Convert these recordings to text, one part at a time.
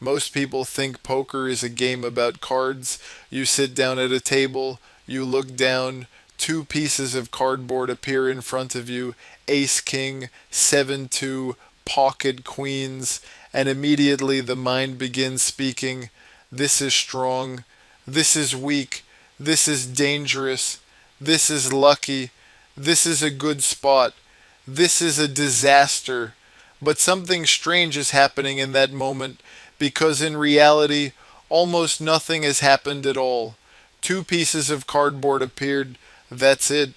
Most people think poker is a game about cards. You sit down at a table, you look down, two pieces of cardboard appear in front of you, ace king, 7-2, pocket queens, and immediately the mind begins speaking, this is strong, this is weak, this is dangerous, this is lucky, this is a good spot, this is a disaster. But something strange is happening in that moment because in reality, almost nothing has happened at all. Two pieces of cardboard appeared. That's it.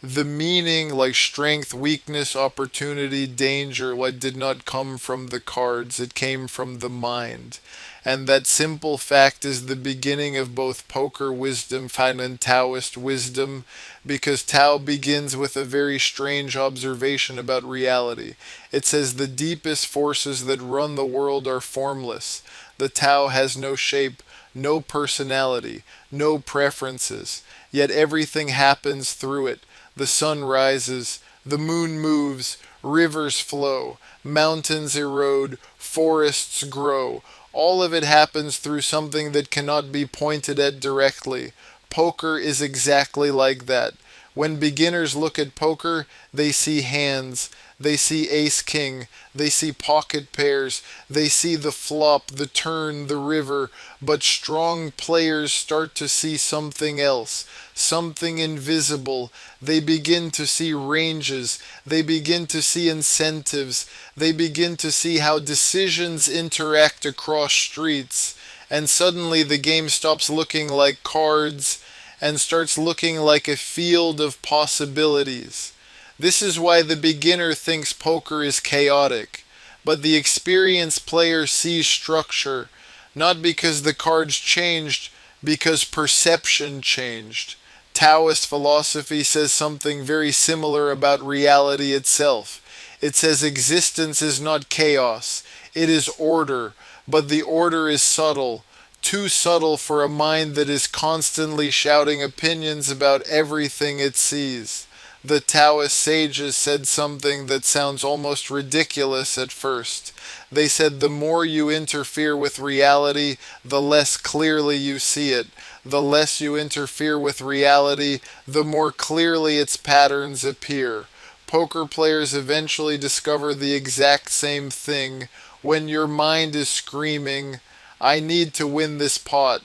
The meaning, like strength, weakness, opportunity, danger, what did not come from the cards, it came from the mind. And that simple fact is the beginning of both poker wisdom and Taoist wisdom, because Tao begins with a very strange observation about reality. It says the deepest forces that run the world are formless. The Tao has no shape, no personality, no preferences, yet everything happens through it. The sun rises, the moon moves, rivers flow, mountains erode, forests grow. All of it happens through something that cannot be pointed at directly. Poker is exactly like that. When beginners look at poker, they see hands, they see ace king, they see pocket pairs, they see the flop, the turn, the river, but strong players start to see something else, something invisible. They begin to see ranges, they begin to see incentives, they begin to see how decisions interact across streets, and suddenly the game stops looking like cards and starts looking like a field of possibilities. This is why the beginner thinks poker is chaotic, but the experienced player sees structure, not because the cards changed, because perception changed. Taoist philosophy says something very similar about reality itself. It says existence is not chaos, it is order, but the order is subtle, too subtle for a mind that is constantly shouting opinions about everything it sees. The Taoist sages said something that sounds almost ridiculous at first. They said the more you interfere with reality, the less clearly you see it. The less you interfere with reality, the more clearly its patterns appear. Poker players eventually discover the exact same thing when your mind is screaming, I need to win this pot.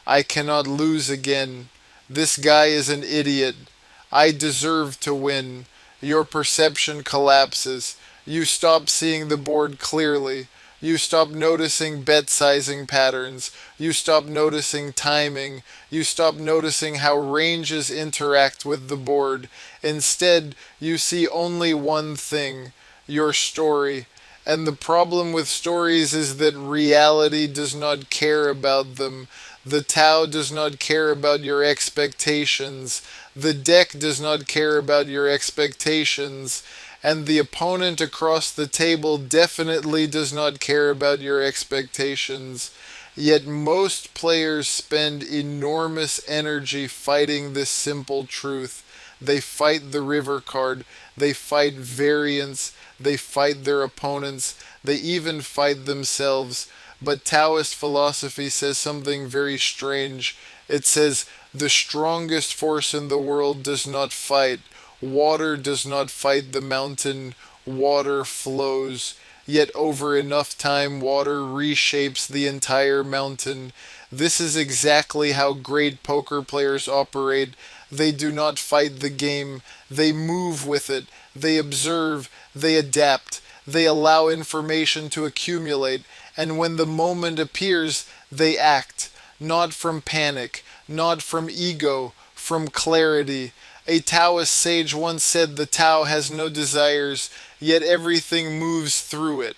I cannot lose again. This guy is an idiot. I deserve to win. Your perception collapses. You stop seeing the board clearly. You stop noticing bet sizing patterns. You stop noticing timing. You stop noticing how ranges interact with the board. Instead, you see only one thing, your story. And the problem with stories is that reality does not care about them. The Tao does not care about your expectations. The deck does not care about your expectations. And the opponent across the table definitely does not care about your expectations. Yet most players spend enormous energy fighting this simple truth. They fight the river card, they fight variance, they fight their opponents, they even fight themselves. But Taoist philosophy says something very strange. It says, the strongest force in the world does not fight. Water does not fight the mountain, water flows. Yet over enough time, water reshapes the entire mountain. This is exactly how great poker players operate. They do not fight the game, they move with it, they observe, they adapt, they allow information to accumulate, and when the moment appears, they act, not from panic, not from ego, from clarity. A Taoist sage once said the Tao has no desires, yet everything moves through it.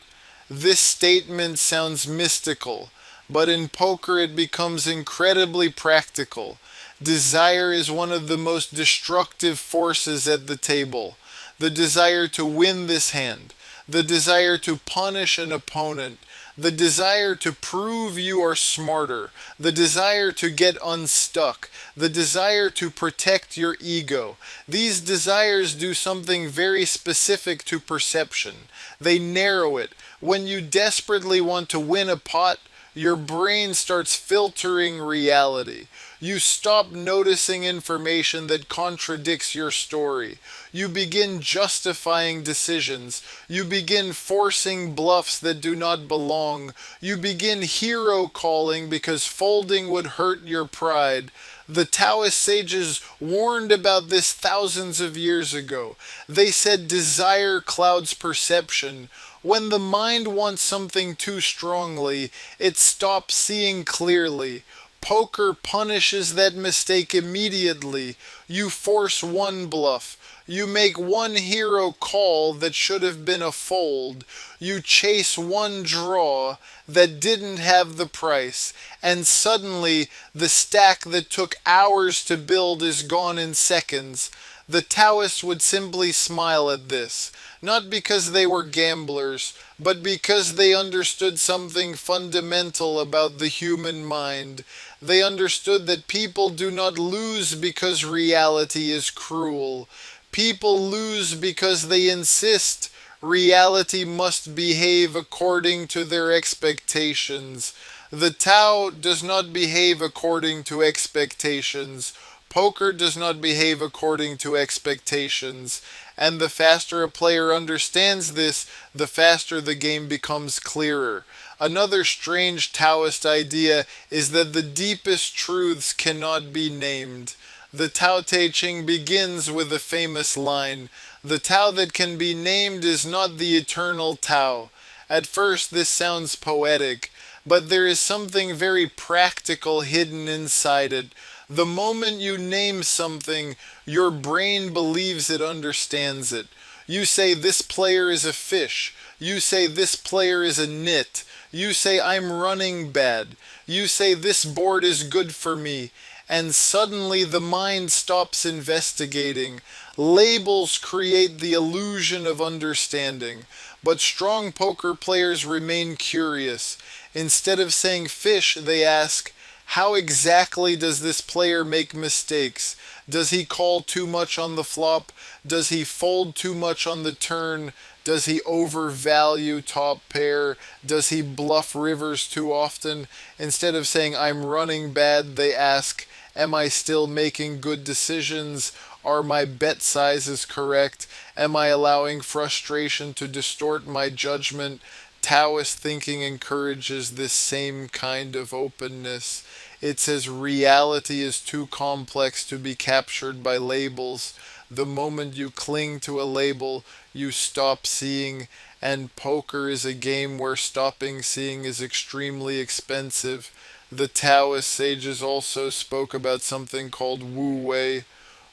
This statement sounds mystical, but in poker it becomes incredibly practical. Desire is one of the most destructive forces at the table. The desire to win this hand, the desire to punish an opponent, the desire to prove you are smarter, the desire to get unstuck, the desire to protect your ego. These desires do something very specific to perception. They narrow it. When you desperately want to win a pot, Your brain starts filtering reality. You stop noticing information that contradicts your story. You begin justifying decisions. You begin forcing bluffs that do not belong. You begin hero calling because folding would hurt your pride. The Taoist sages warned about this thousands of years ago. They said desire clouds perception. When the mind wants something too strongly, it stops seeing clearly. Poker punishes that mistake immediately. You force one bluff. You make one hero call that should have been a fold. You chase one draw that didn't have the price. And suddenly, the stack that took hours to build is gone in seconds. The Taoists would simply smile at this, not because they were gamblers, but because they understood something fundamental about the human mind. They understood that people do not lose because reality is cruel. People lose because they insist reality must behave according to their expectations. The Tao does not behave according to expectations. Poker does not behave according to expectations. And the faster a player understands this, the faster the game becomes clearer. Another strange Taoist idea is that the deepest truths cannot be named. The Tao Te Ching begins with a famous line: "The Tao that can be named is not the eternal Tao." At first, this sounds poetic, but there is something very practical hidden inside it. The moment you name something, your brain believes it understands it. You say this player is a fish. You say this player is a nit. You say I'm running bad. You say this board is good for me. And suddenly the mind stops investigating. Labels create the illusion of understanding. But strong poker players remain curious. Instead of saying fish, they ask, how exactly does this player make mistakes? Does he call too much on the flop? Does he fold too much on the turn? Does he overvalue top pair? Does he bluff rivers too often? Instead of saying, I'm running bad, they ask, am I still making good decisions? Are my bet sizes correct? Am I allowing frustration to distort my judgment? Taoist thinking encourages this same kind of openness. It says reality is too complex to be captured by labels. The moment you cling to a label, you stop seeing, and poker is a game where stopping seeing is extremely expensive. The Taoist sages also spoke about something called Wu Wei.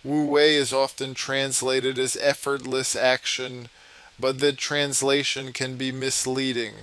Wu Wei is often translated as effortless action, but that translation can be misleading.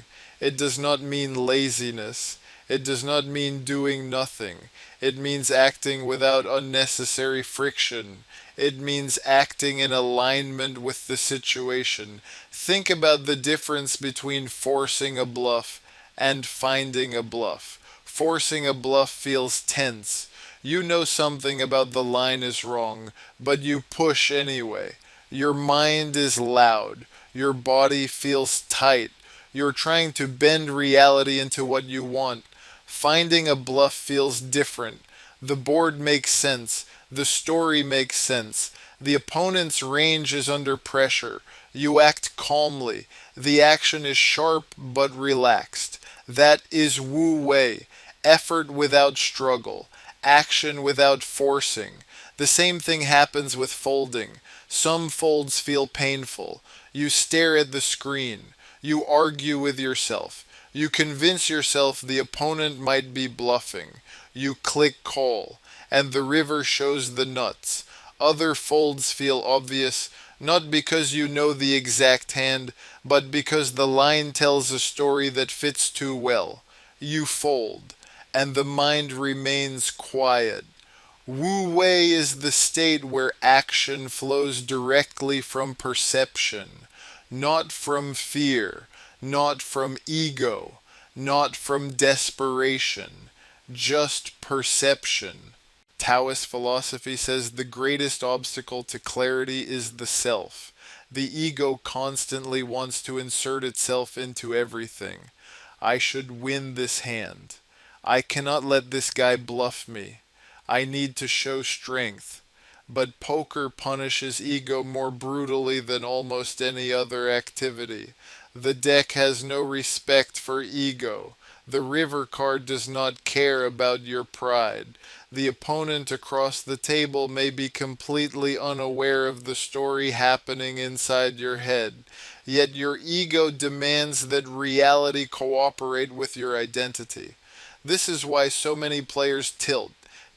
It does not mean laziness. It does not mean doing nothing. It means acting without unnecessary friction. It means acting in alignment with the situation. Think about the difference between forcing a bluff and finding a bluff. Forcing a bluff feels tense. You know something about the line is wrong, but you push anyway. Your mind is loud. Your body feels tight. You're trying to bend reality into what you want. Finding a bluff feels different. The board makes sense. The story makes sense. The opponent's range is under pressure. You act calmly. The action is sharp but relaxed. That is Wu Wei. Effort without struggle. Action without forcing. The same thing happens with folding. Some folds feel painful. You stare at the screen. You argue with yourself. You convince yourself the opponent might be bluffing. You click call, and the river shows the nuts. Other folds feel obvious, not because you know the exact hand, but because the line tells a story that fits too well. You fold, and the mind remains quiet. Wu Wei is the state where action flows directly from perception, not from fear, not from ego, not from desperation, just perception. Taoist philosophy says the greatest obstacle to clarity is the self. The ego constantly wants to insert itself into everything. I should win this hand. I cannot let this guy bluff me. I need to show strength. But poker punishes ego more brutally than almost any other activity. The deck has no respect for ego. The river card does not care about your pride. The opponent across the table may be completely unaware of the story happening inside your head, yet your ego demands that reality cooperate with your identity. This is why so many players tilt.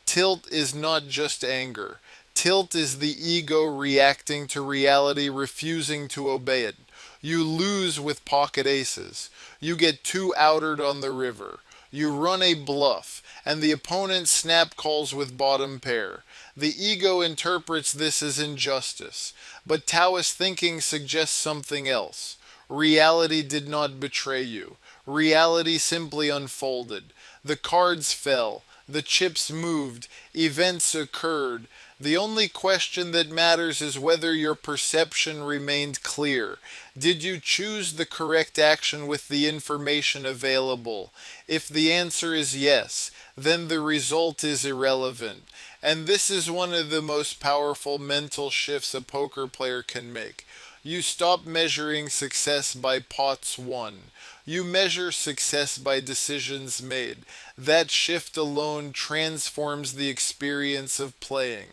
Tilt is not just anger. Tilt is the ego reacting to reality, refusing to obey it. You lose with pocket aces. You get too outered on the river. You run a bluff, and the opponent snap calls with bottom pair. The ego interprets this as injustice, but Taoist thinking suggests something else. Reality did not betray you. Reality simply unfolded. The cards fell. The chips moved. Events occurred. The only question that matters is whether your perception remained clear. Did you choose the correct action with the information available? If the answer is yes, then the result is irrelevant. And this is one of the most powerful mental shifts a poker player can make. You stop measuring success by pots won. You measure success by decisions made. That shift alone transforms the experience of playing.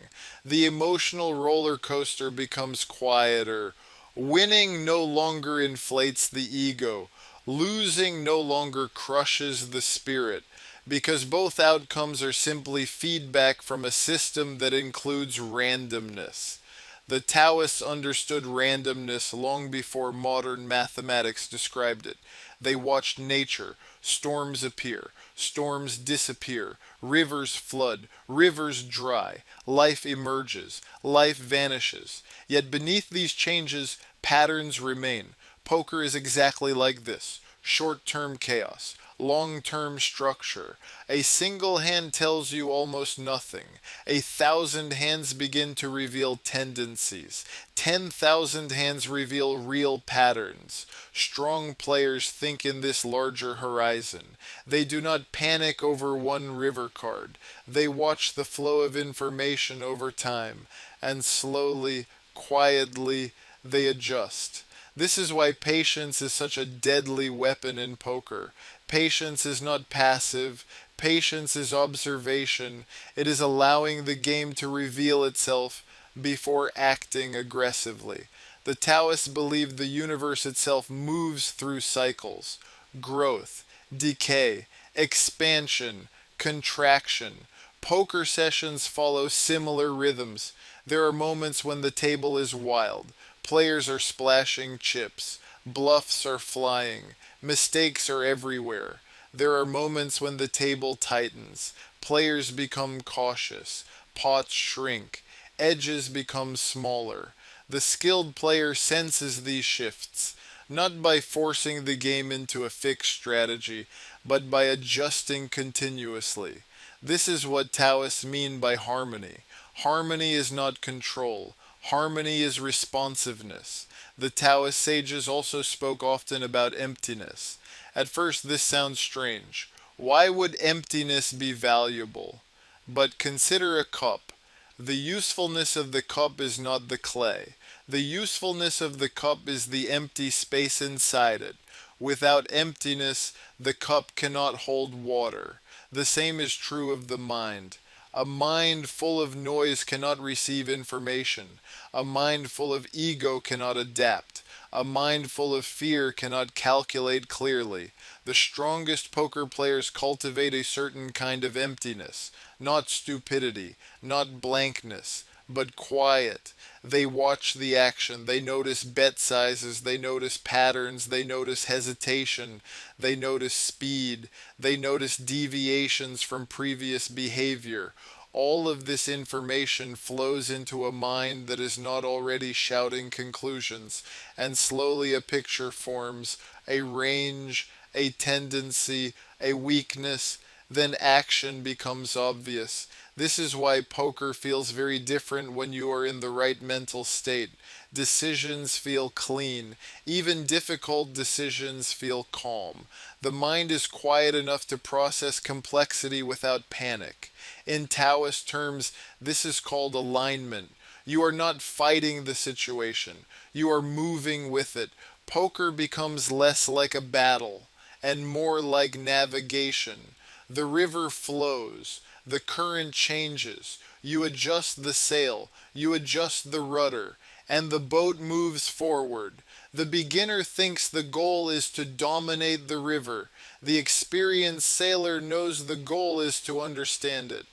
The emotional roller coaster becomes quieter. Winning no longer inflates the ego. Losing no longer crushes the spirit, because both outcomes are simply feedback from a system that includes randomness. The Taoists understood randomness long before modern mathematics described it. They watched nature. Storms appear, storms disappear, rivers flood, rivers dry, life emerges, life vanishes. Yet beneath these changes, patterns remain. Poker is exactly like this: short term chaos, long term structure. A single hand tells you almost nothing. 1,000 hands begin to reveal tendencies. 10,000 hands reveal real patterns. Strong players think in this larger horizon. They do not panic over one river card. They watch the flow of information over time, and slowly, quietly, they adjust. This is why patience is such a deadly weapon in poker. Patience is not passive. Patience is observation. It is allowing the game to reveal itself before acting aggressively. The Taoists believed the universe itself moves through cycles: growth, decay, expansion, contraction. Poker sessions follow similar rhythms. There are moments when the table is wild. Players are splashing chips. Bluffs are flying. Mistakes are everywhere. There are moments when the table tightens. Players become cautious. Pots shrink. Edges become smaller. The skilled player senses these shifts, not by forcing the game into a fixed strategy, but by adjusting continuously. This is what Taoists mean by harmony. Harmony is not control. Harmony is responsiveness. The Taoist sages also spoke often about emptiness. At first, this sounds strange. Why would emptiness be valuable? But consider a cup. The usefulness of the cup is not the clay. The usefulness of the cup is the empty space inside it. Without emptiness, the cup cannot hold water. The same is true of the mind. A mind full of noise cannot receive information. A mind full of ego cannot adapt. A mind full of fear cannot calculate clearly. The strongest poker players cultivate a certain kind of emptiness, not stupidity, not blankness, but quiet. They watch the action, they notice bet sizes, they notice patterns, they notice hesitation, they notice speed, they notice deviations from previous behavior. All of this information flows into a mind that is not already shouting conclusions, and slowly a picture forms: a range, a tendency, a weakness. then action becomes obvious. This is why poker feels very different when you are in the right mental state. Decisions feel clean. Even difficult decisions feel calm. The mind is quiet enough to process complexity without panic. In Taoist terms, this is called alignment. You are not fighting the situation, you are moving with it. Poker becomes less like a battle and more like navigation. The river flows, the current changes, you adjust the sail, you adjust the rudder, and the boat moves forward. The beginner thinks the goal is to dominate the river. The experienced sailor knows the goal is to understand it.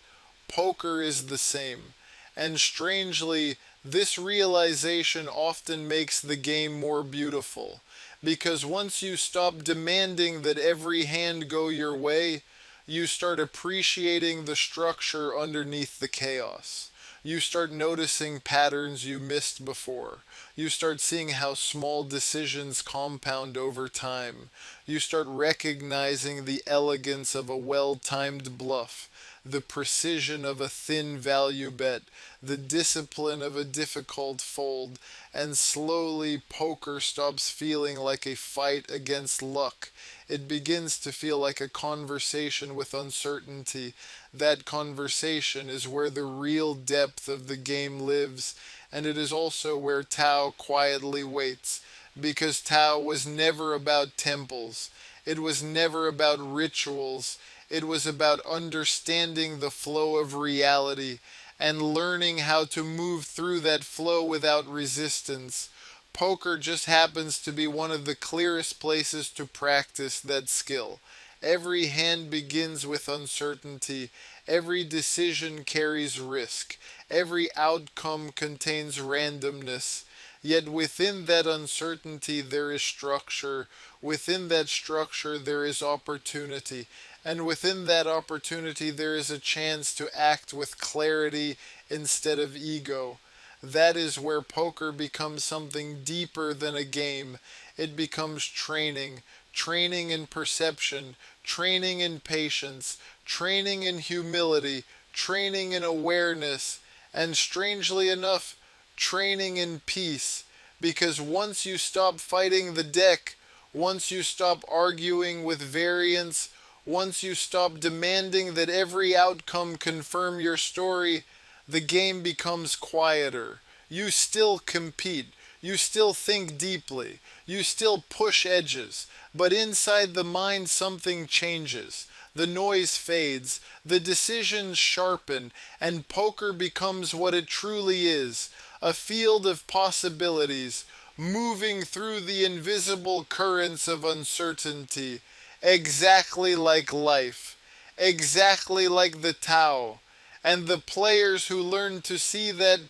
Poker is the same. And strangely, this realization often makes the game more beautiful. Because once you stop demanding that every hand go your way, you start appreciating the structure underneath the chaos. You start noticing patterns you missed before. You start seeing how small decisions compound over time. You start recognizing the elegance of a well timed bluff, the precision of a thin value bet, the discipline of a difficult fold, and slowly poker stops feeling like a fight against luck. It begins to feel like a conversation with uncertainty. That conversation is where the real depth of the game lives, and it is also where Tao quietly waits, because Tao was never about temples. It was never about rituals. It was about understanding the flow of reality and learning how to move through that flow without resistance. Poker just happens to be one of the clearest places to practice that skill. Every hand begins with uncertainty. Every decision carries risk. Every outcome contains randomness. Yet within that uncertainty there is structure. Within that structure there is opportunity. And within that opportunity there is a chance to act with clarity instead of ego. That is where poker becomes something deeper than a game. It becomes training. Training in perception, training in patience, training in humility, training in awareness, and strangely enough, training in peace. Because once you stop fighting the deck, once you stop arguing with variance, once you stop demanding that every outcome confirm your story, the game becomes quieter. You still compete. You still think deeply. You still push edges. But inside the mind, something changes. The noise fades. The decisions sharpen. And poker becomes what it truly is, a field of possibilities, moving through the invisible currents of uncertainty, exactly like life, exactly like the Tao. And the players who learn to see that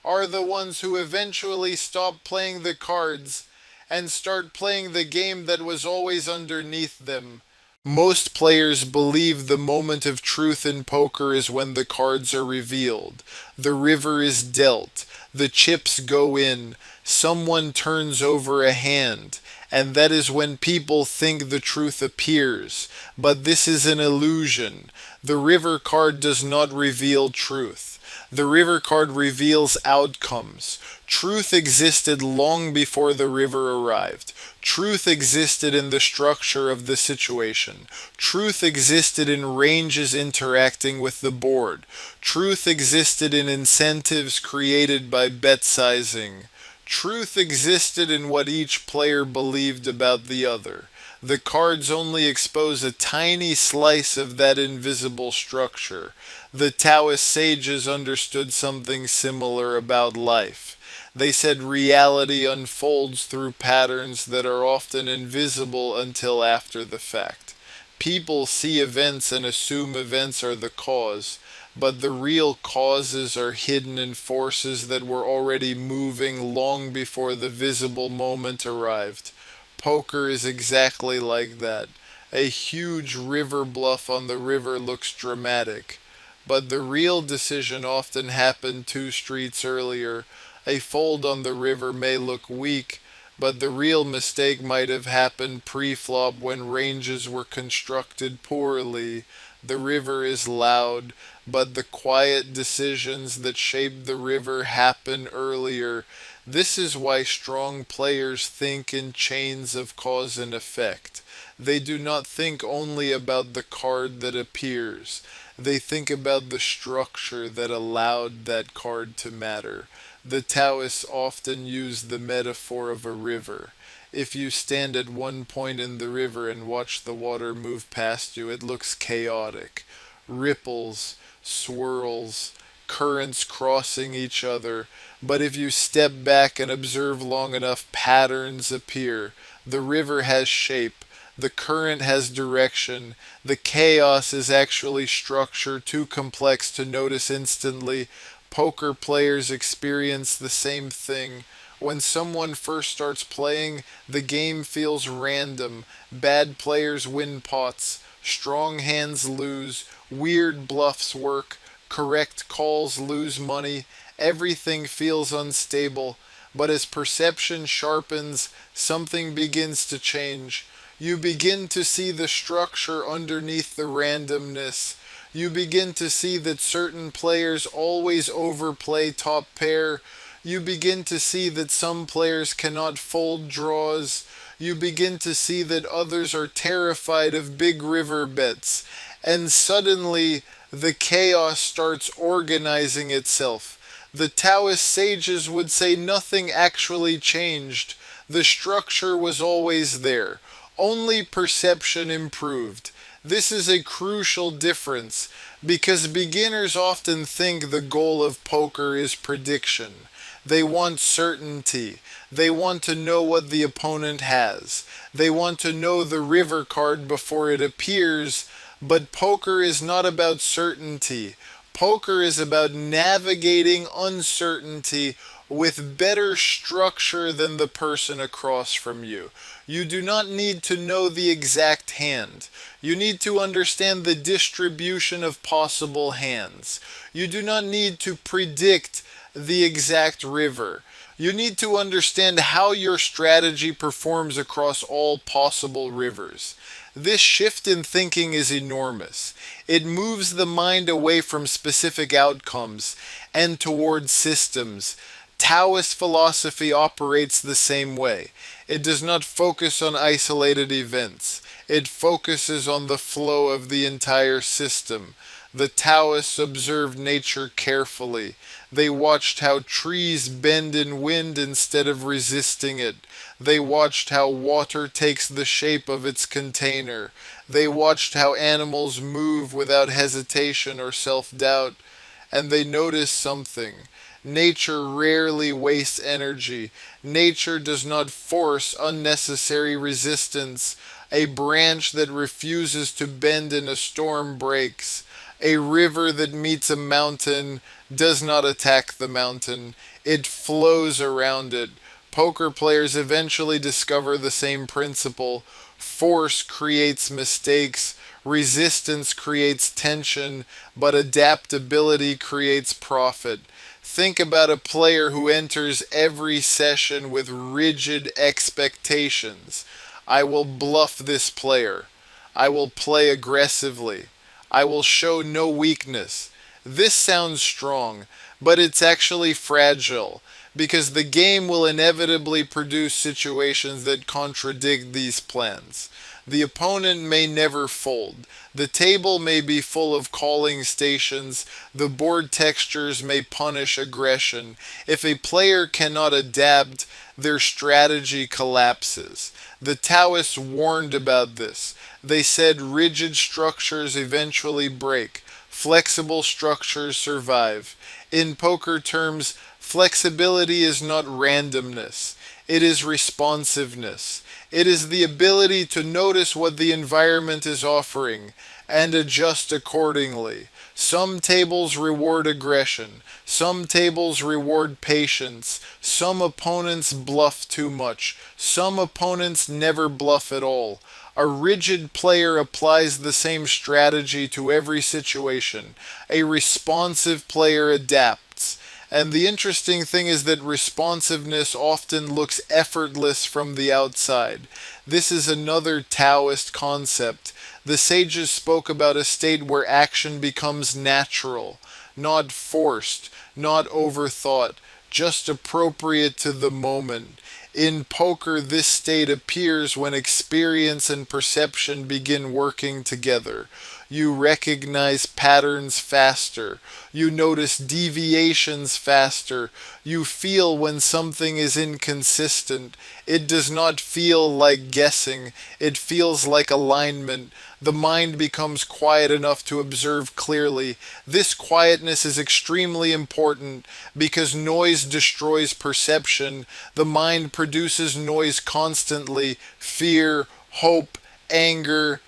are the ones who eventually stop playing the cards and start playing the game that was always underneath them. Most players believe the moment of truth in poker is when the cards are revealed. The river is dealt. The chips go in. Someone turns over a hand. And that is when people think the truth appears. But this is an illusion. The river card does not reveal truth. The river card reveals outcomes. Truth existed long before the river arrived. Truth existed in the structure of the situation. Truth existed in ranges interacting with the board. Truth existed in incentives created by bet sizing. Truth existed in what each player believed about the other. The cards only expose a tiny slice of that invisible structure. The Taoist sages understood something similar about life. They said reality unfolds through patterns that are often invisible until after the fact. People see events and assume events are the cause, but the real causes are hidden in forces that were already moving long before the visible moment arrived. Poker is exactly like that. A huge river bluff on the river looks dramatic, but the real decision often happened two streets earlier. A fold on the river may look weak, but the real mistake might have happened pre-flop when ranges were constructed poorly. The river is loud, but the quiet decisions that shape the river happen earlier. This is why strong players think in chains of cause and effect. They do not think only about the card that appears. They think about the structure that allowed that card to matter. The Taoists often use the metaphor of a river. If you stand at one point in the river and watch the water move past you, it looks chaotic. Ripples, swirls, currents crossing each other. But if you step back and observe long enough, patterns appear. The river has shape. The current has direction. The chaos is actually structure too complex to notice instantly. Poker players experience the same thing. When someone first starts playing, the game feels random. Bad players win pots. Strong hands lose. Weird bluffs work. Correct calls lose money. Everything feels unstable. But as perception sharpens, something begins to change. You begin to see the structure underneath the randomness. You begin to see that certain players always overplay top pair. You begin to see that some players cannot fold draws. You begin to see that others are terrified of big river bets. And suddenly, the chaos starts organizing itself. The Taoist sages would say nothing actually changed. The structure was always there. Only perception improved. This is a crucial difference because beginners often think the goal of poker is prediction. They want certainty. They want to know what the opponent has. They want to know the river card before it appears, but poker is not about certainty. Poker is about navigating uncertainty with better structure than the person across from you. You do not need to know the exact hand. You need to understand the distribution of possible hands. You do not need to predict the exact river. You need to understand how your strategy performs across all possible rivers. This shift in thinking is enormous. It moves the mind away from specific outcomes and towards systems. Taoist philosophy operates the same way. It does not focus on isolated events. It focuses on the flow of the entire system. The Taoists observed nature carefully. They watched how trees bend in wind instead of resisting it. They watched how water takes the shape of its container. They watched how animals move without hesitation or self-doubt. And they noticed something. Nature rarely wastes energy. Nature does not force unnecessary resistance. A branch that refuses to bend in a storm breaks. A river that meets a mountain does not attack the mountain. It flows around it. Poker players eventually discover the same principle. Force creates mistakes. Resistance creates tension, but adaptability creates profit. Think about a player who enters every session with rigid expectations. I will bluff this player. I will play aggressively. I will show no weakness. This sounds strong, but it's actually fragile because the game will inevitably produce situations that contradict these plans. The opponent may never fold. The table may be full of calling stations. The board textures may punish aggression. If a player cannot adapt, their strategy collapses. The Taoists warned about this. They said rigid structures eventually break. Flexible structures survive. In poker terms, flexibility is not randomness. It is responsiveness. It is the ability to notice what the environment is offering and adjust accordingly. Some tables reward aggression. Some tables reward patience. Some opponents bluff too much. Some opponents never bluff at all. A rigid player applies the same strategy to every situation. A responsive player adapts. And the interesting thing is that responsiveness often looks effortless from the outside. This is another Taoist concept. The sages spoke about a state where action becomes natural, not forced, not overthought, just appropriate to the moment. In poker, this state appears when experience and perception begin working together. You recognize patterns faster. You notice deviations faster. You feel when something is inconsistent. It does not feel like guessing, it feels like alignment. The mind becomes quiet enough to observe clearly. This quietness is extremely important because noise destroys perception. The mind produces noise constantly: fear, hope, anger,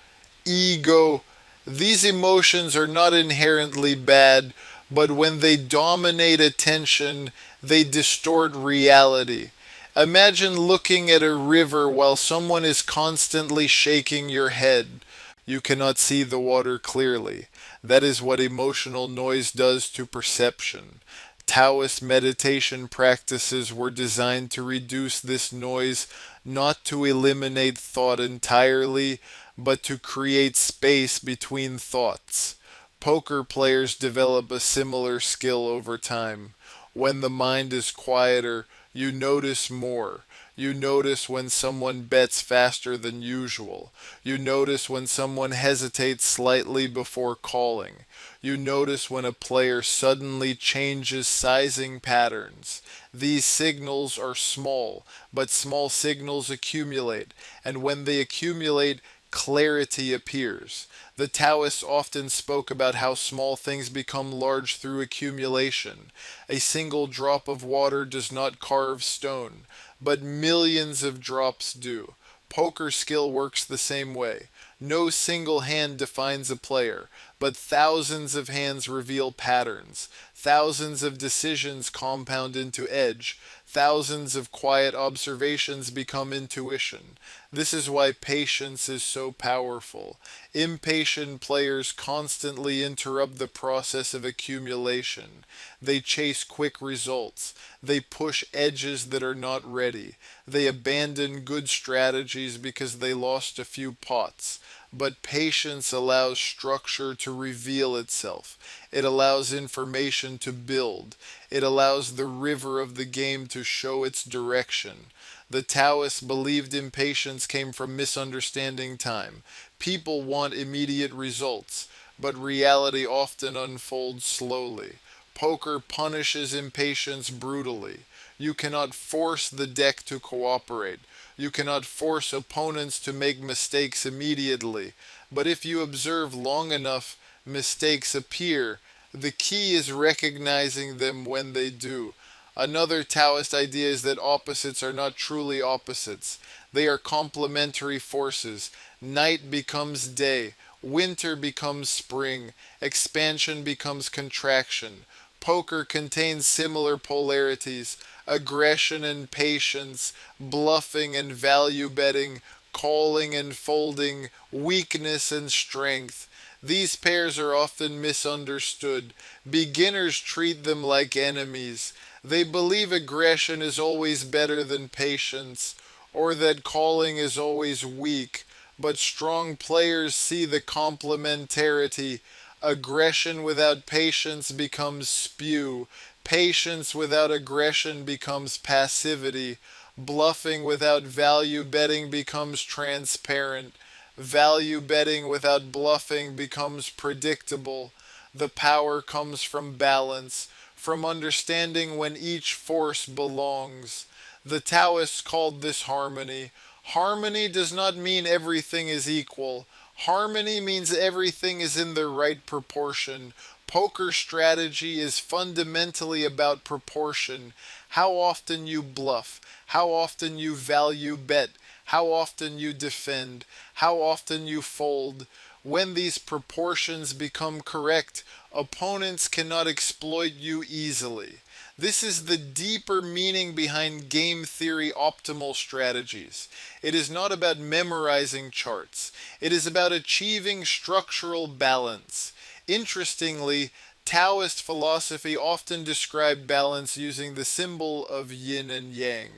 ego. These emotions are not inherently bad, but when they dominate attention, they distort reality. Imagine looking at a river while someone is constantly shaking your head. You cannot see the water clearly. That is what emotional noise does to perception. Taoist meditation practices were designed to reduce this noise, not to eliminate thought entirely, but to create space between thoughts. Poker players develop a similar skill over time. When the mind is quieter, you notice more. You notice when someone bets faster than usual. You notice when someone hesitates slightly before calling. You notice when a player suddenly changes sizing patterns. These signals are small, but small signals accumulate, and when they accumulate, clarity appears. The Taoists often spoke about how small things become large through accumulation. A single drop of water does not carve stone, but millions of drops do. Poker skill works the same way. No single hand defines a player, but thousands of hands reveal patterns. Thousands of decisions compound into edge. Thousands of quiet observations become intuition. This is why patience is so powerful. Impatient players constantly interrupt the process of accumulation. They chase quick results. They push edges that are not ready. They abandon good strategies because they lost a few pots. But patience allows structure to reveal itself. It allows information to build. It allows the river of the game to show its direction. The Taoists believed impatience came from misunderstanding time. People want immediate results, but reality often unfolds slowly. Poker punishes impatience brutally. You cannot force the deck to cooperate. You cannot force opponents to make mistakes immediately. But if you observe long enough, mistakes appear. The key is recognizing them when they do. Another Taoist idea is that opposites are not truly opposites. They are complementary forces. Night becomes day. Winter becomes spring. Expansion becomes contraction. Poker contains similar polarities: aggression and patience, bluffing and value betting, calling and folding, weakness and strength. These pairs are often misunderstood. Beginners treat them like enemies. They believe aggression is always better than patience, or that calling is always weak. But strong players see the complementarity. Aggression without patience becomes spew. Patience without aggression becomes passivity. Bluffing without value betting becomes transparent. Value betting without bluffing becomes predictable. The power comes from balance, from understanding when each force belongs. The Taoists called this harmony. Harmony does not mean everything is equal. Harmony means everything is in the right proportion. Poker strategy is fundamentally about proportion. How often you bluff, how often you value bet, how often you defend, how often you fold. When these proportions become correct, opponents cannot exploit you easily. This is the deeper meaning behind game theory optimal strategies. It is not about memorizing charts. It is about achieving structural balance. Interestingly, Taoist philosophy often described balance using the symbol of yin and yang,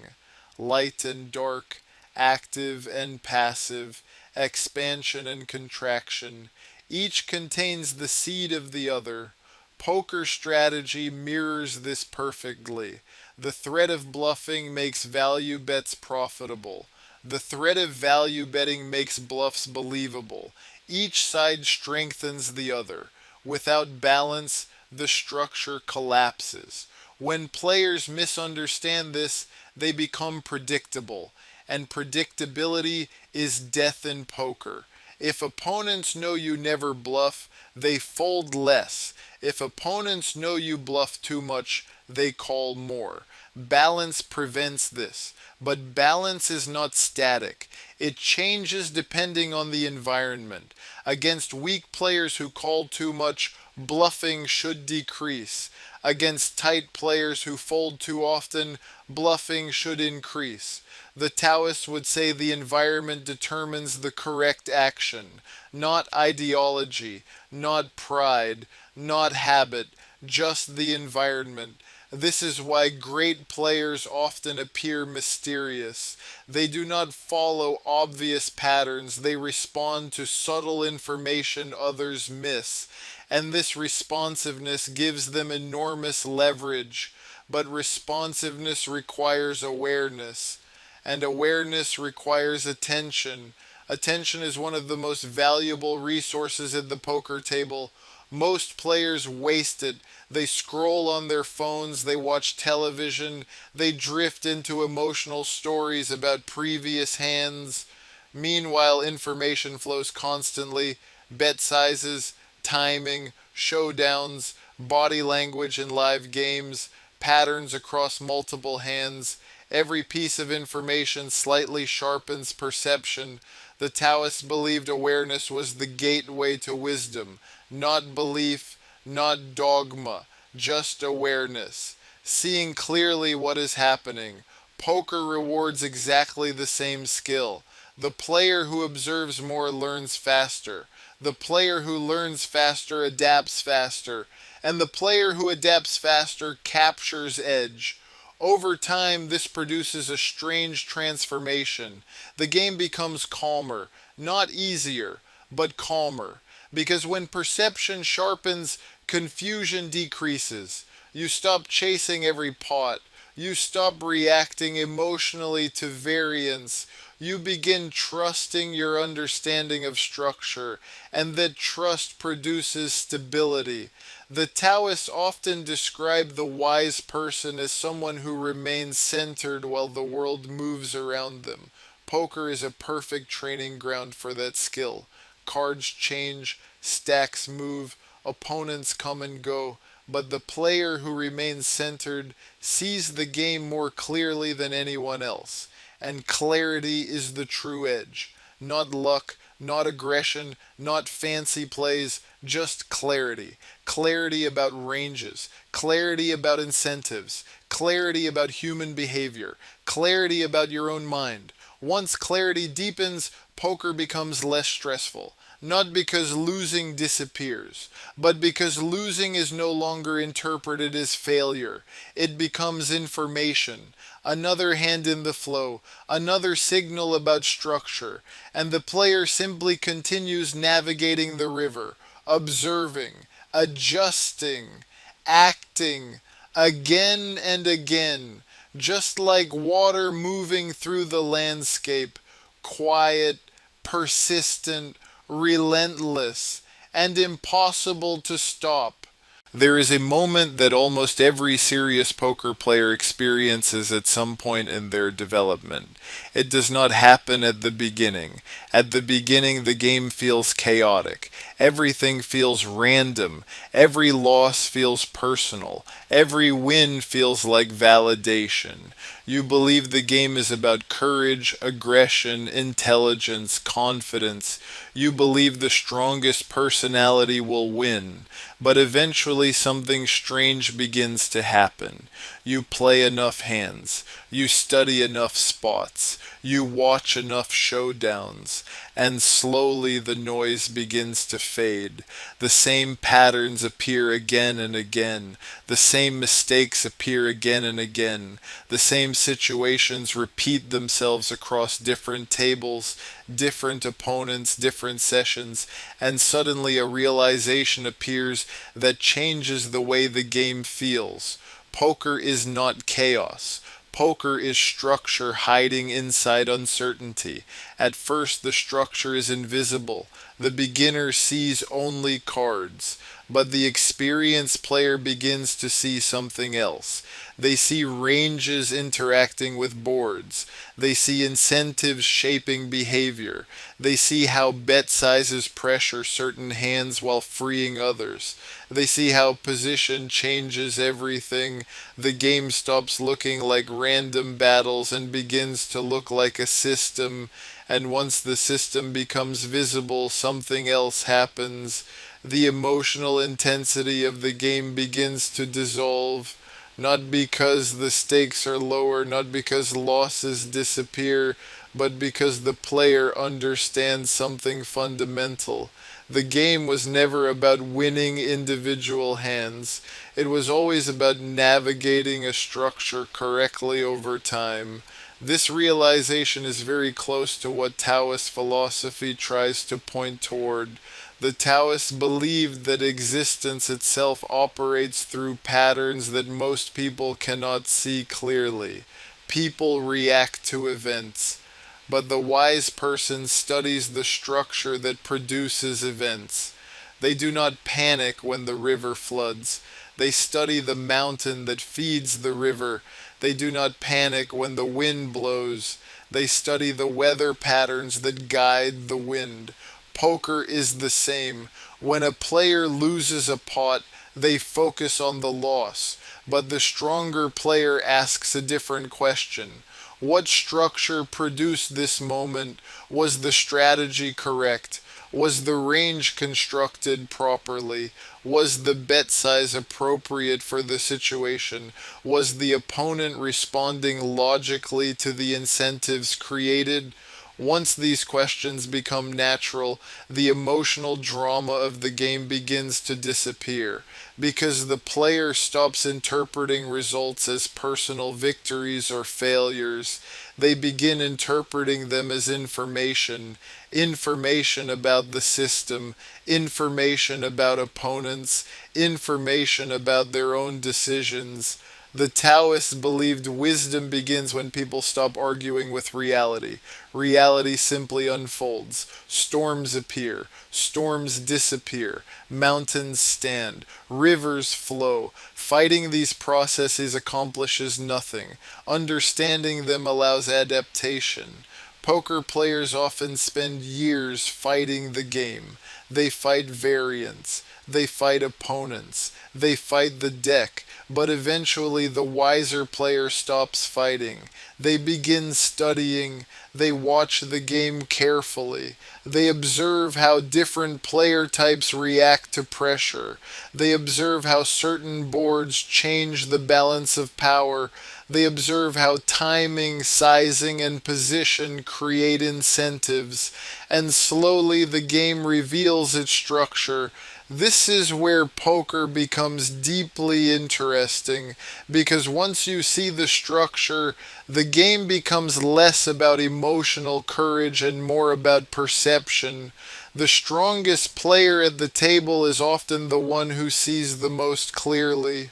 light and dark, active and passive, expansion and contraction. Each contains the seed of the other. Poker strategy mirrors this perfectly. The threat of bluffing makes value bets profitable. The threat of value betting makes bluffs believable. Each side strengthens the other. Without balance, the structure collapses. When players misunderstand this, they become predictable, and predictability is death in poker. If opponents know you never bluff, they fold less. If opponents know you bluff too much, they call more. Balance prevents this. But balance is not static. It changes depending on the environment. Against weak players who call too much, bluffing should decrease. Against tight players who fold too often, bluffing should increase. The Taoists would say the environment determines the correct action, not ideology, not pride, not habit, just the environment. This is why great players often appear mysterious. They do not follow obvious patterns, they respond to subtle information others miss. And this responsiveness gives them enormous leverage. But responsiveness requires awareness, and awareness requires attention. Attention is one of the most valuable resources at the poker table. Most players waste it. They scroll on their phones, they watch television, they drift into emotional stories about previous hands. Meanwhile, information flows constantly. Bet sizes, timing, showdowns, body language in live games, patterns across multiple hands. Every piece of information slightly sharpens perception. The Taoists believed awareness was the gateway to wisdom, not belief, not dogma, just awareness. Seeing clearly what is happening. Poker rewards exactly the same skill. The player who observes more learns faster. The player who learns faster adapts faster. And the player who adapts faster captures edge. Over time, this produces a strange transformation. The game becomes calmer, not easier, but calmer. Because when perception sharpens, confusion decreases. You stop chasing every pot. You stop reacting emotionally to variance. You begin trusting your understanding of structure, and that trust produces stability. The Taoists often describe the wise person as someone who remains centered while the world moves around them. Poker is a perfect training ground for that skill. Cards change, stacks move, opponents come and go, but the player who remains centered sees the game more clearly than anyone else. And clarity is the true edge. Not luck, not aggression, not fancy plays, just clarity. Clarity about ranges, clarity about incentives, clarity about human behavior, clarity about your own mind. Once clarity deepens, poker becomes less stressful. Not because losing disappears, but because losing is no longer interpreted as failure. It becomes information, another hand in the flow, another signal about structure, and the player simply continues navigating the river, observing, adjusting, acting, again and again, just like water moving through the landscape, quiet, persistent, relentless, and impossible to stop. There is a moment that almost every serious poker player experiences at some point in their development. It does not happen at the beginning. At the beginning, the game feels chaotic. Everything feels random. Every loss feels personal. Every win feels like validation. You believe the game is about courage, aggression, intelligence, confidence. You believe the strongest personality will win. But eventually something strange begins to happen. You play enough hands. You study enough spots. You watch enough showdowns. And slowly the noise begins to fade. The same patterns appear again and again. The same mistakes appear again and again. The same situations repeat themselves across different tables, different opponents, different sessions, and suddenly a realization appears that changes the way the game feels. Poker is not chaos. Poker is structure hiding inside uncertainty. At first, the structure is invisible. The beginner sees only cards. But the experienced player begins to see something else. They see ranges interacting with boards. They see incentives shaping behavior. They see how bet sizes pressure certain hands while freeing others. They see how position changes everything. The game stops looking like random battles and begins to look like a system. And once the system becomes visible, something else happens. The emotional intensity of the game begins to dissolve, not because the stakes are lower, not because losses disappear, but because the player understands something fundamental. The game was never about winning individual hands. It was always about navigating a structure correctly over time. This realization is very close to what Taoist philosophy tries to point toward. The Taoists believed that existence itself operates through patterns that most people cannot see clearly. People react to events, but the wise person studies the structure that produces events. They do not panic when the river floods. They study the mountain that feeds the river. They do not panic when the wind blows. They study the weather patterns that guide the wind. Poker is the same. When a player loses a pot, they focus on the loss. But the stronger player asks a different question. What structure produced this moment? Was the strategy correct? Was the range constructed properly? Was the bet size appropriate for the situation? Was the opponent responding logically to the incentives created? Once these questions become natural, the emotional drama of the game begins to disappear, because the player stops interpreting results as personal victories or failures. They begin interpreting them as information, information about the system, information about opponents, information about their own decisions. The Taoists believed wisdom begins when people stop arguing with reality. Reality simply unfolds. Storms appear. Storms disappear. Mountains stand. Rivers flow. Fighting these processes accomplishes nothing. Understanding them allows adaptation. Poker players often spend years fighting the game. They fight variants. They fight opponents. They fight the deck. But eventually the wiser player stops fighting. They begin studying. They watch the game carefully. They observe how different player types react to pressure. They observe how certain boards change the balance of power. They observe how timing, sizing, and position create incentives. And slowly the game reveals its structure. This is where poker becomes deeply interesting, because once you see the structure, the game becomes less about emotional courage and more about perception. The strongest player at the table is often the one who sees the most clearly,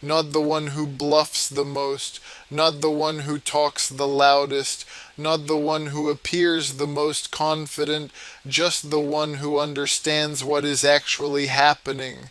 not the one who bluffs the most, not the one who talks the loudest, not the one who appears the most confident, just the one who understands what is actually happening.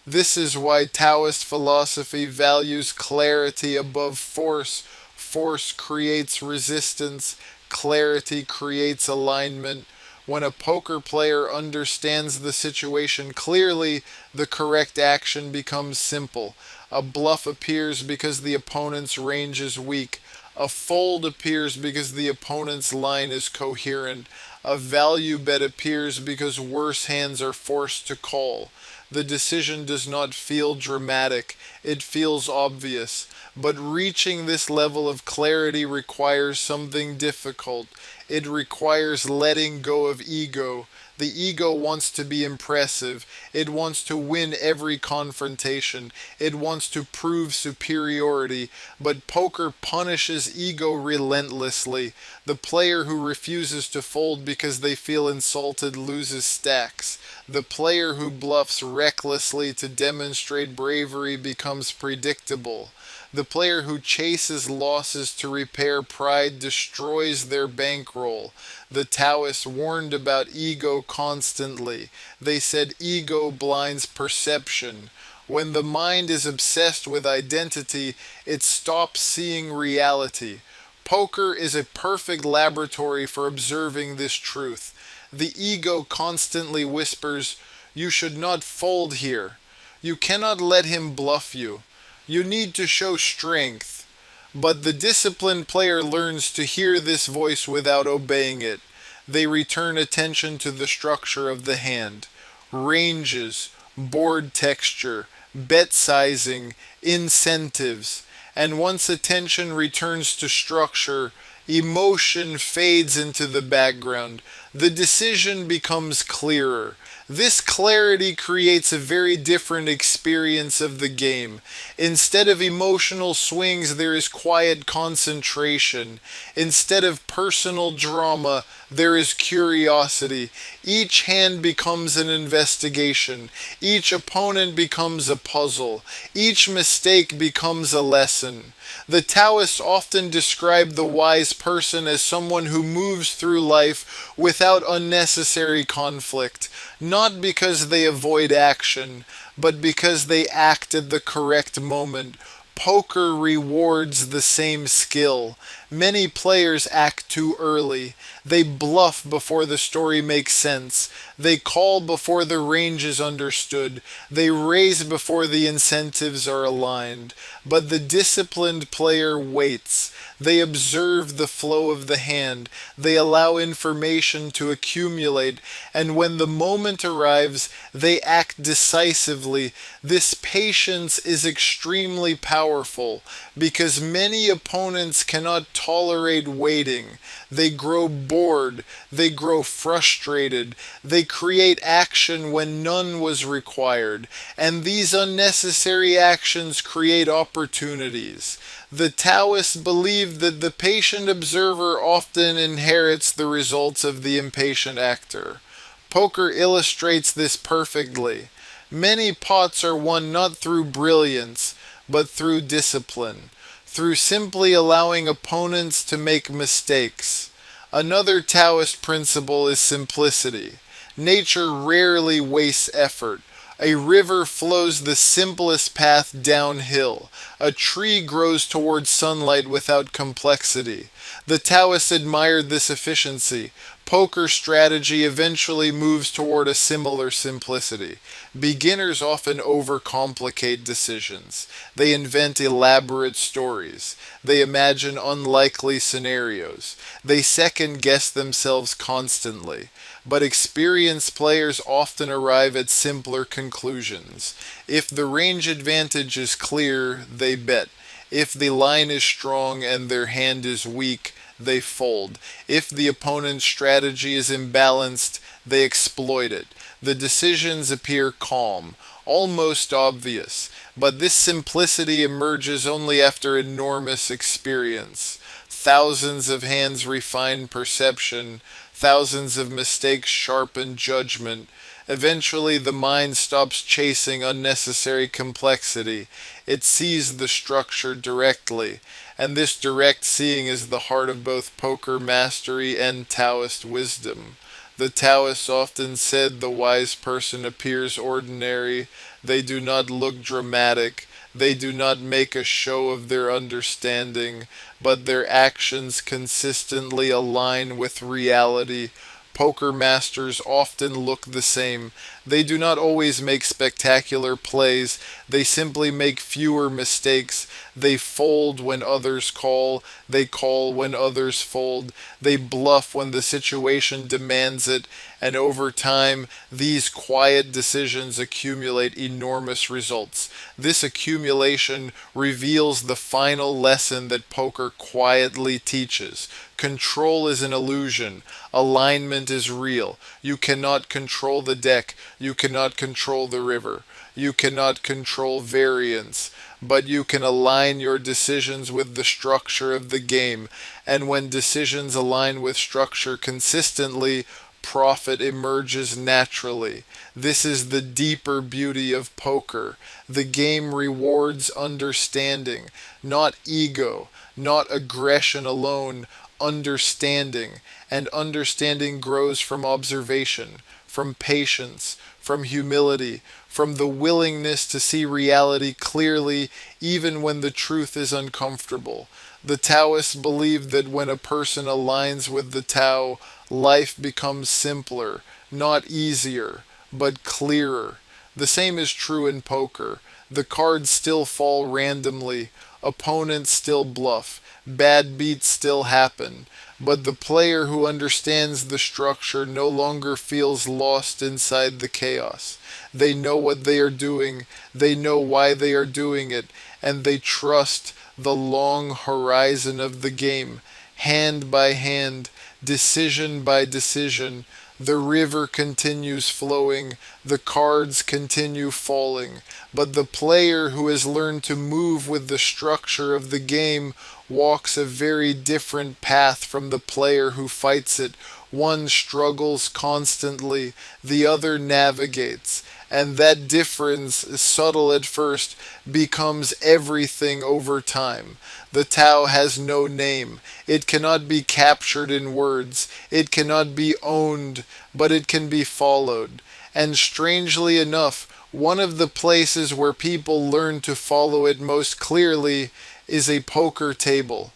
This is why Taoist philosophy values clarity above force. Force creates resistance, clarity creates alignment. When a poker player understands the situation clearly, the correct action becomes simple. A bluff appears because the opponent's range is weak. A fold appears because the opponent's line is coherent. A value bet appears because worse hands are forced to call. The decision does not feel dramatic, it feels obvious. But reaching this level of clarity requires something difficult. It requires letting go of ego. The ego wants to be impressive. It wants to win every confrontation. It wants to prove superiority. But poker punishes ego relentlessly. The player who refuses to fold because they feel insulted loses stacks. The player who bluffs recklessly to demonstrate bravery becomes predictable. The player who chases losses to repair pride destroys their bankroll. The Taoists warned about ego constantly. They said ego blinds perception. When the mind is obsessed with identity, it stops seeing reality. Poker is a perfect laboratory for observing this truth. The ego constantly whispers, "You should not fold here. You cannot let him bluff you. You need to show strength." But the disciplined player learns to hear this voice without obeying it. They return attention to the structure of the hand, ranges, board texture, bet sizing, incentives. And once attention returns to structure, emotion fades into the background. The decision becomes clearer. This clarity creates a very different experience of the game. Instead of emotional swings, there is quiet concentration. Instead of personal drama, there is curiosity. Each hand becomes an investigation. Each opponent becomes a puzzle. Each mistake becomes a lesson. The Taoists often describe the wise person as someone who moves through life without unnecessary conflict, not because they avoid action, but because they act at the correct moment. Poker rewards the same skill. Many players act too early. They bluff before the story makes sense. They call before the range is understood. They raise before the incentives are aligned. But the disciplined player waits. They observe the flow of the hand. They allow information to accumulate. And when the moment arrives, they act decisively. This patience is extremely powerful because many opponents cannot tolerate waiting. They grow bored. They grow frustrated. They create action when none was required. And these unnecessary actions create opportunities. The Taoists believed that the patient observer often inherits the results of the impatient actor. Poker illustrates this perfectly. Many pots are won not through brilliance, but through discipline, through simply allowing opponents to make mistakes. Another Taoist principle is simplicity. Nature rarely wastes effort. A river flows the simplest path downhill. A tree grows towards sunlight without complexity. The Taoists admired this efficiency. Poker strategy eventually moves toward a similar simplicity. Beginners often overcomplicate decisions. They invent elaborate stories. They imagine unlikely scenarios. They second guess themselves constantly. But experienced players often arrive at simpler conclusions. If the range advantage is clear, they bet. If the line is strong and their hand is weak, they fold. If the opponent's strategy is imbalanced, they exploit it. The decisions appear calm, almost obvious, but this simplicity emerges only after enormous experience. Thousands of hands refine perception, thousands of mistakes sharpen judgment. Eventually, the mind stops chasing unnecessary complexity. It sees the structure directly, and this direct seeing is the heart of both poker mastery and Taoist wisdom. The Taoists often said the wise person appears ordinary, they do not look dramatic, they do not make a show of their understanding, but their actions consistently align with reality. Poker masters often look the same. They do not always make spectacular plays, they simply make fewer mistakes. They fold when others call, they call when others fold, they bluff when the situation demands it, and over time, these quiet decisions accumulate enormous results. This accumulation reveals the final lesson that poker quietly teaches. Control is an illusion. Alignment is real. You cannot control the deck. You cannot control the river. You cannot control variance. But you can align your decisions with the structure of the game. And when decisions align with structure consistently, profit emerges naturally. This is the deeper beauty of poker. The game rewards understanding, not ego, not aggression alone, understanding. And understanding grows from observation, from patience, from humility, from the willingness to see reality clearly even when the truth is uncomfortable. The Taoists believe that when a person aligns with the Tao, life becomes simpler, not easier, but clearer. The same is true in poker. The cards still fall randomly, opponents still bluff, bad beats still happen, but the player who understands the structure no longer feels lost inside the chaos. They know what they are doing, they know why they are doing it, and they trust the long horizon of the game, hand by hand, decision by decision. The river continues flowing, the cards continue falling, but the player who has learned to move with the structure of the game walks a very different path from the player who fights it. One struggles constantly, the other navigates. And that difference, subtle at first, becomes everything over time. The Tao has no name. It cannot be captured in words. It cannot be owned, but it can be followed. And strangely enough, one of the places where people learn to follow it most clearly is a poker table.